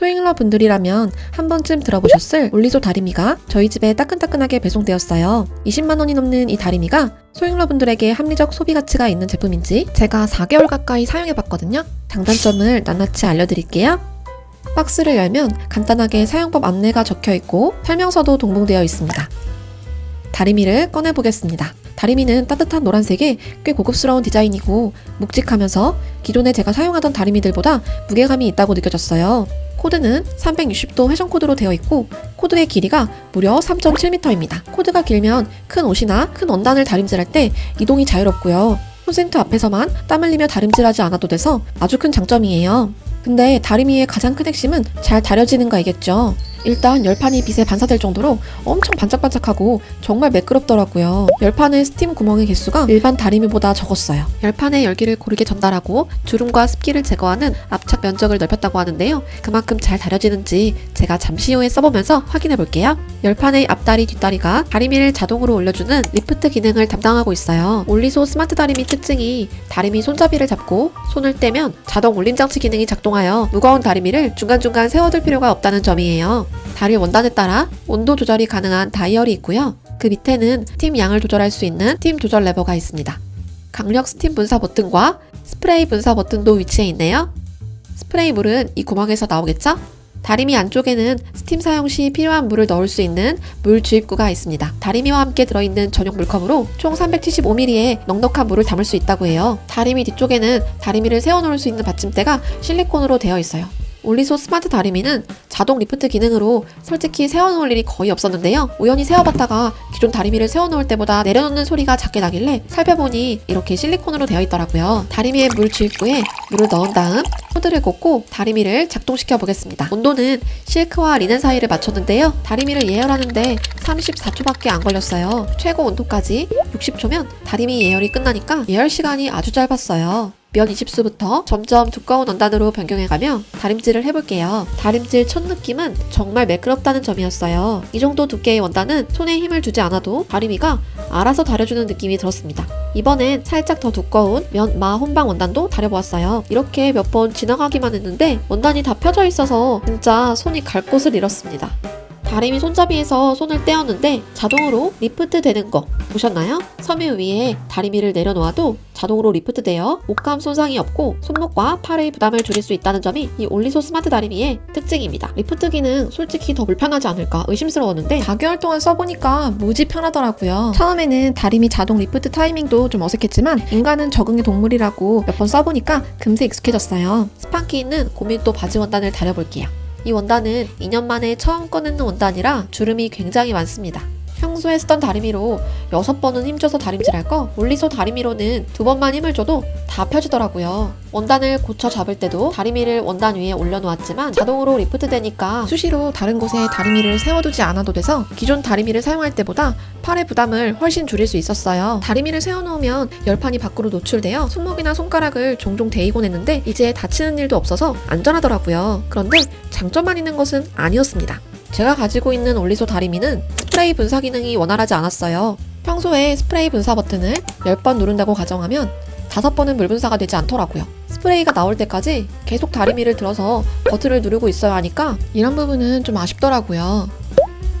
소잉러 분들이라면 한 번쯤 들어보셨을 올리소 다리미가 저희 집에 따끈따끈하게 배송되었어요. 20만원이 넘는 이 다리미가 소잉러 분들에게 합리적 소비 가치가 있는 제품인지 제가 4개월 가까이 사용해봤거든요. 장단점을 낱낱이 알려드릴게요. 박스를 열면 간단하게 사용법 안내가 적혀있고 설명서도 동봉되어 있습니다. 다리미를 꺼내보겠습니다. 다리미는 따뜻한 노란색에 꽤 고급스러운 디자인이고 묵직하면서 기존에 제가 사용하던 다리미들보다 무게감이 있다고 느껴졌어요. 코드는 360도 회전 코드로 되어 있고 코드의 길이가 무려 3.7m입니다. 코드가 길면 큰 옷이나 큰 원단을 다림질할 때 이동이 자유롭고요. 콘센트 앞에서만 땀 흘리며 다림질하지 않아도 돼서 아주 큰 장점이에요. 근데 다리미의 가장 큰 핵심은 잘 다려지는 거이겠죠. 일단 열판이 빛에 반사될 정도로 엄청 반짝반짝하고 정말 매끄럽더라고요. 열판의 스팀 구멍의 개수가 일반 다리미보다 적었어요. 열판에 열기를 고르게 전달하고 주름과 습기를 제거하는 압착 면적을 넓혔다고 하는데요. 그만큼 잘 다려지는지 제가 잠시 후에 써보면서 확인해 볼게요. 열판의 앞다리 뒷다리가 다리미를 자동으로 올려주는 리프트 기능을 담당하고 있어요. 올리소 스마트 다리미 특징이 다리미 손잡이를 잡고 손을 떼면 자동 올림 장치 기능이 작동하여 무거운 다리미를 중간중간 세워둘 필요가 없다는 점이에요. 다리 원단에 따라 온도 조절이 가능한 다이얼이 있고요. 그 밑에는 스팀 양을 조절할 수 있는 스팀 조절 레버가 있습니다. 강력 스팀 분사 버튼과 스프레이 분사 버튼도 위치해 있네요. 스프레이 물은 이 구멍에서 나오겠죠? 다리미 안쪽에는 스팀 사용 시 필요한 물을 넣을 수 있는 물 주입구가 있습니다. 다리미와 함께 들어있는 전용 물컵으로 총 375ml의 넉넉한 물을 담을 수 있다고 해요. 다리미 뒤쪽에는 다리미를 세워놓을 수 있는 받침대가 실리콘으로 되어 있어요. 올리소 스마트 다리미는 자동 리프트 기능으로 솔직히 세워놓을 일이 거의 없었는데요. 우연히 세워봤다가 기존 다리미를 세워놓을 때보다 내려놓는 소리가 작게 나길래 살펴보니 이렇게 실리콘으로 되어 있더라고요. 다리미의 물 주입구에 물을 넣은 다음 코드를 꽂고 다리미를 작동시켜 보겠습니다. 온도는 실크와 리넨 사이를 맞췄는데요. 다리미를 예열하는데 34초밖에 안 걸렸어요. 최고 온도까지 60초면 다리미 예열이 끝나니까 예열 시간이 아주 짧았어요. 면 20수부터 점점 두꺼운 원단으로 변경해가며 다림질을 해볼게요. 다림질 첫 느낌은 정말 매끄럽다는 점이었어요. 이 정도 두께의 원단은 손에 힘을 주지 않아도 다리미가 알아서 다려주는 느낌이 들었습니다. 이번엔 살짝 더 두꺼운 면 마 혼방 원단도 다려보았어요. 이렇게 몇 번 지나가기만 했는데 원단이 다 펴져 있어서 진짜 손이 갈 곳을 잃었습니다. 다리미 손잡이에서 손을 떼었는데 자동으로 리프트 되는 거 보셨나요? 섬유 위에 다리미를 내려놓아도 자동으로 리프트 되어 옷감 손상이 없고 손목과 팔의 부담을 줄일 수 있다는 점이 이 올리소 스마트 다리미의 특징입니다. 리프트 기능 솔직히 더 불편하지 않을까 의심스러웠는데 4개월 동안 써보니까 무지 편하더라고요. 처음에는 다리미 자동 리프트 타이밍도 좀 어색했지만 인간은 적응의 동물이라고 몇 번 써보니까 금세 익숙해졌어요. 스판기 있는 고밀도 바지 원단을 다려볼게요. 이 원단은 2년 만에 처음 꺼내는 원단이라 주름이 굉장히 많습니다. 평소에 쓰던 다리미로 6번은 힘줘서 다림질할 거 올리소 다리미로는 2번만 힘을 줘도 다 펴지더라고요. 원단을 고쳐 잡을 때도 다리미를 원단 위에 올려놓았지만 자동으로 리프트 되니까 수시로 다른 곳에 다리미를 세워두지 않아도 돼서 기존 다리미를 사용할 때보다 팔의 부담을 훨씬 줄일 수 있었어요. 다리미를 세워놓으면 열판이 밖으로 노출되어 손목이나 손가락을 종종 데이곤 했는데 이제 다치는 일도 없어서 안전하더라고요. 그런데 장점만 있는 것은 아니었습니다. 제가 가지고 있는 올리소 다리미는 스프레이 분사 기능이 원활하지 않았어요. 평소에 스프레이 분사 버튼을 10번 누른다고 가정하면 5번은 물 분사가 되지 않더라고요. 스프레이가 나올 때까지 계속 다리미를 들어서 버튼을 누르고 있어야 하니까 이런 부분은 좀 아쉽더라고요.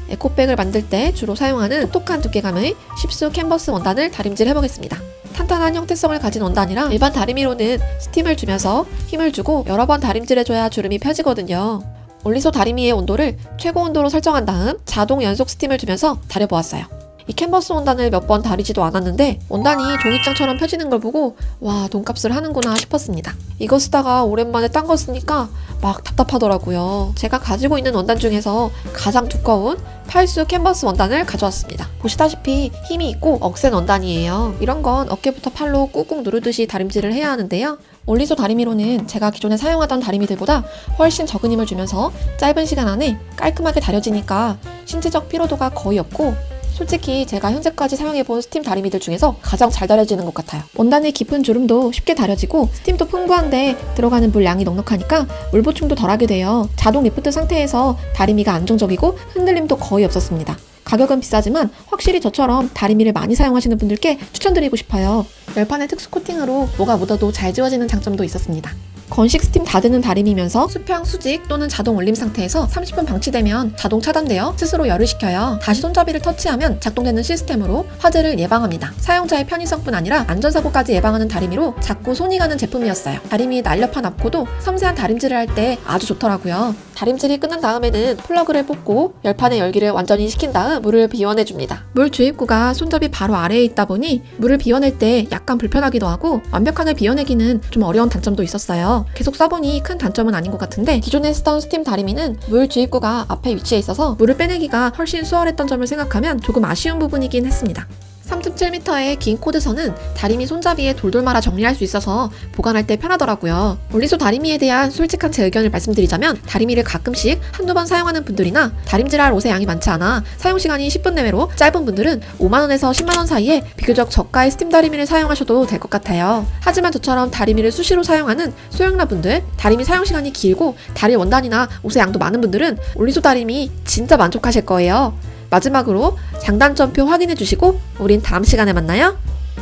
에코백을 만들 때 주로 사용하는 톡톡한 두께감의 10수 캔버스 원단을 다림질 해보겠습니다. 탄탄한 형태성을 가진 원단이라 일반 다리미로는 스팀을 주면서 힘을 주고 여러 번 다림질해줘야 주름이 펴지거든요. 올리소 다리미의 온도를 최고 온도로 설정한 다음 자동 연속 스팀을 주면서 다려보았어요. 이 캔버스 원단을 몇 번 다리지도 않았는데 원단이 종이장처럼 펴지는 걸 보고 와, 돈값을 하는구나 싶었습니다. 이거 쓰다가 오랜만에 딴 거 쓰니까 막 답답하더라고요. 제가 가지고 있는 원단 중에서 가장 두꺼운 8수 캔버스 원단을 가져왔습니다. 보시다시피 힘이 있고 억센 원단이에요. 이런 건 어깨부터 팔로 꾹꾹 누르듯이 다림질을 해야 하는데요. 올리소 다리미로는 제가 기존에 사용하던 다리미들보다 훨씬 적은 힘을 주면서 짧은 시간 안에 깔끔하게 다려지니까 신체적 피로도가 거의 없고 솔직히 제가 현재까지 사용해본 스팀 다리미들 중에서 가장 잘 다려지는 것 같아요. 원단의 깊은 주름도 쉽게 다려지고 스팀도 풍부한데 들어가는 물 양이 넉넉하니까 물 보충도 덜하게 돼요. 자동 리프트 상태에서 다리미가 안정적이고 흔들림도 거의 없었습니다. 가격은 비싸지만 확실히 저처럼 다리미를 많이 사용하시는 분들께 추천드리고 싶어요. 열판의 특수 코팅으로 뭐가 묻어도 잘 지워지는 장점도 있었습니다. 건식 스팀 다드는 다림이면서 수평 수직 또는 자동 올림 상태에서 30분 방치되면 자동 차단되어 스스로 열을 식혀요. 다시 손잡이를 터치하면 작동되는 시스템으로 화재를 예방합니다. 사용자의 편의성뿐 아니라 안전사고까지 예방하는 다리미로 작고 손이 가는 제품이었어요. 다리미 날렵한 앞코도 섬세한 다림질을 할 때 아주 좋더라고요. 다림질이 끝난 다음에는 플러그를 뽑고 열판의 열기를 완전히 식힌 다음 물을 비워내줍니다. 물 주입구가 손잡이 바로 아래에 있다 보니 물을 비워낼 때 약간 불편하기도 하고 완벽하게 비워내기는 좀 어려운 단점도 있었어요. 계속 써보니 큰 단점은 아닌 것 같은데 기존에 쓰던 스팀 다리미는 물 주입구가 앞에 위치해 있어서 물을 빼내기가 훨씬 수월했던 점을 생각하면 조금 아쉬운 부분이긴 했습니다. 3.7m의 긴 코드선은 다리미 손잡이에 돌돌 말아 정리할 수 있어서 보관할 때 편하더라고요. 올리소 다리미에 대한 솔직한 제 의견을 말씀드리자면 다리미를 가끔씩 한두 번 사용하는 분들이나 다림질할 옷의 양이 많지 않아 사용시간이 10분 내외로 짧은 분들은 5만원에서 10만원 사이에 비교적 저가의 스팀 다리미를 사용하셔도 될 것 같아요. 하지만 저처럼 다리미를 수시로 사용하는 소형라분들, 다리미 사용시간이 길고 다릴 원단이나 옷의 양도 많은 분들은 올리소 다리미 진짜 만족하실 거예요. 마지막으로 장단점표 확인해 주시고 우린 다음 시간에 만나요.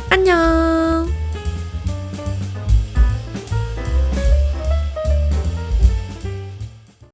안녕.